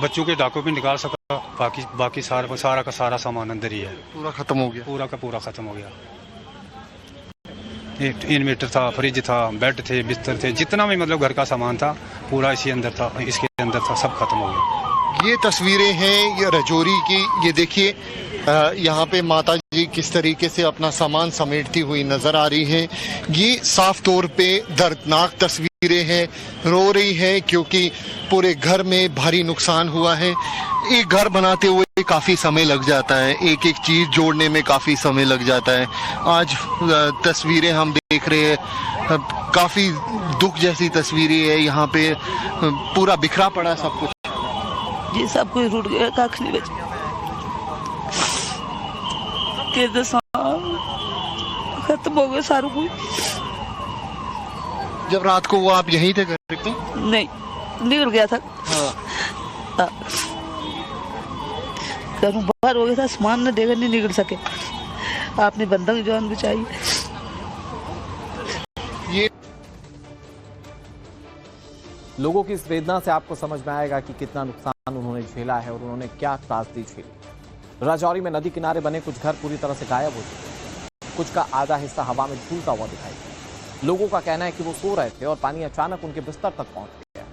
बच्चों के डॉक्यूमेंट निकाल सका, बाकी सारा का सारा सामान अंदर ही है। पूरा खत्म हो गया? पूरा का पूरा खत्म हो गया। इन्वर्टर था, फ्रिज था, बेड थे, बिस्तर थे, जितना भी मतलब घर का सामान था पूरा इसी अंदर था, इसके अंदर था, सब खत्म हो गया। ये तस्वीरें हैं ये रजौरी की। ये देखिए यहाँ पे माता जी किस तरीके से अपना सामान समेटती हुई नजर आ रही हैं। ये साफ तौर पे दर्दनाक तस्वीरें हैं। रो रही है क्योंकि पूरे घर में भारी नुकसान हुआ है। एक घर बनाते हुए काफी समय लग जाता है, एक एक चीज जोड़ने में काफी समय लग जाता है। आज तस्वीरें हम देख रहे हैं, काफी दुख जैसी तस्वीरें है। यहाँ पे पूरा बिखरा पड़ा सब कुछ। जी सब कुछ टूट गया, कख नहीं बचा। खत्म हो गया सारा कुछ। जब रात को वो आप यहीं थे घर पे? नहीं, निकल गया था। हाँ। घरों बाहर हो गया था, सामान न देकर नहीं निकल सके। आपने बंदा की जान बचाई। ये लोगों की इस वेदना से आपको समझ में आएगा कि कितना नुकसान उन्होंने झेला है और उन्होंने क्या त्रासदी झेली। राजौरी में नदी किनारे बने कुछ घर पूरी तरह से गायब हो चुके हैं, कुछ का आधा हिस्सा हवा में झूलता हुआ दिखाई दिया। लोगों का कहना है कि वो सो रहे थे और पानी अचानक उनके बिस्तर तक पहुंच गया।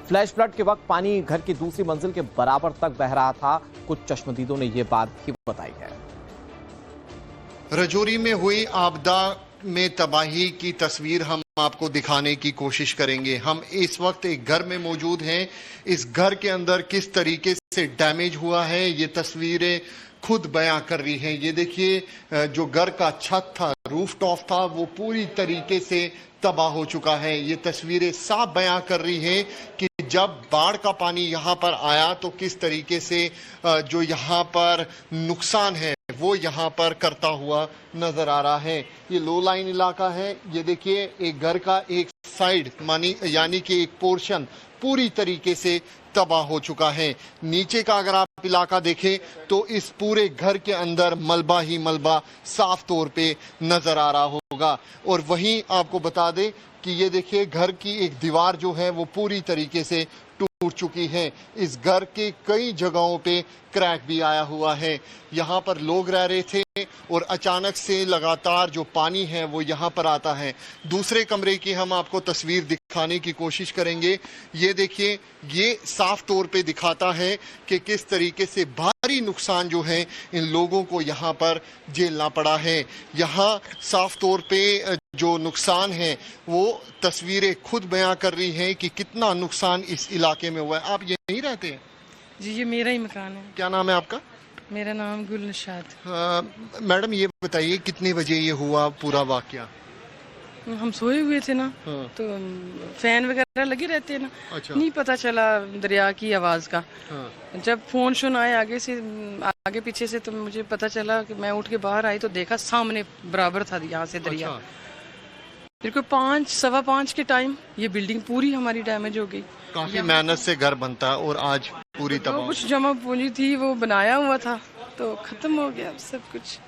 फ्लैश फ्लड के वक्त पानी घर की दूसरी मंजिल के बराबर तक बह रहा था। कुछ चश्मदीदों ने ये बात भी बताई है। रजौरी में हुई आपदा में तबाही की तस्वीर हम आपको दिखाने की कोशिश करेंगे। हम इस वक्त एक घर में मौजूद हैं। इस घर के अंदर किस तरीके से डैमेज हुआ है ये तस्वीरें खुद बयां कर रही हैं। ये देखिए जो घर का छत था, रूफ टॉप था, वो पूरी तरीके से तबाह हो चुका है। ये तस्वीरें साफ बयां कर रही हैं कि जब बाढ़ का पानी यहाँ पर आया तो किस तरीके से जो यहाँ पर नुकसान है वो यहाँ पर करता हुआ नजर आ रहा है। ये लो लाइन इलाका है। ये देखिए एक घर का एक साइड यानी कि एक पोर्शन पूरी तरीके से तबाह हो चुका है। नीचे का अगर आप इलाका देखें तो इस पूरे घर के अंदर मलबा ही मलबा साफ तौर पे नजर आ रहा होगा। और वहीं आपको बता दें कि ये देखिए घर की एक दीवार जो है वो पूरी तरीके से टूट चुकी है। इस घर के कई जगहों पे क्रैक भी आया हुआ है। यहाँ पर लोग रह रहे थे और अचानक से लगातार जो पानी है वो यहाँ पर आता है। दूसरे कमरे की हम आपको तस्वीर दिखाने की कोशिश करेंगे। ये देखिए ये साफ तौर पे दिखाता है कि किस तरीके से भारी नुकसान जो है इन लोगों को यहाँ पर झेलना पड़ा है। यहाँ साफ तौर पे जो नुकसान है वो तस्वीरें खुद बयां कर रही हैं कि कितना नुकसान इस इलाके में हुआ है। आप यहीं रहते हैं? जी ये मेरा ही मकान है। क्या नाम है आपका? मेरा नाम गुलनशाद। मैडम ये बताइए कितने बजे ये हुआ पूरा वाकया? हम सोए हुए थे ना। हाँ। तो फैन वगैरह लगे रहते हैं ना। अच्छा। नहीं पता चला दरिया की आवाज़ का। हाँ। जब फोन शोन आए आगे पीछे से तो मुझे पता चला कि मैं उठ के बाहर आई तो देखा सामने बराबर था यहाँ से दरिया। अच्छा। फिर कोई 5-5:15 के टाइम ये बिल्डिंग पूरी हमारी डैमेज हो गई। काफी मेहनत से घर बनता है और आज पूरी जो तबाह। कुछ जमा पूंजी थी वो बनाया हुआ था तो खत्म हो गया सब कुछ।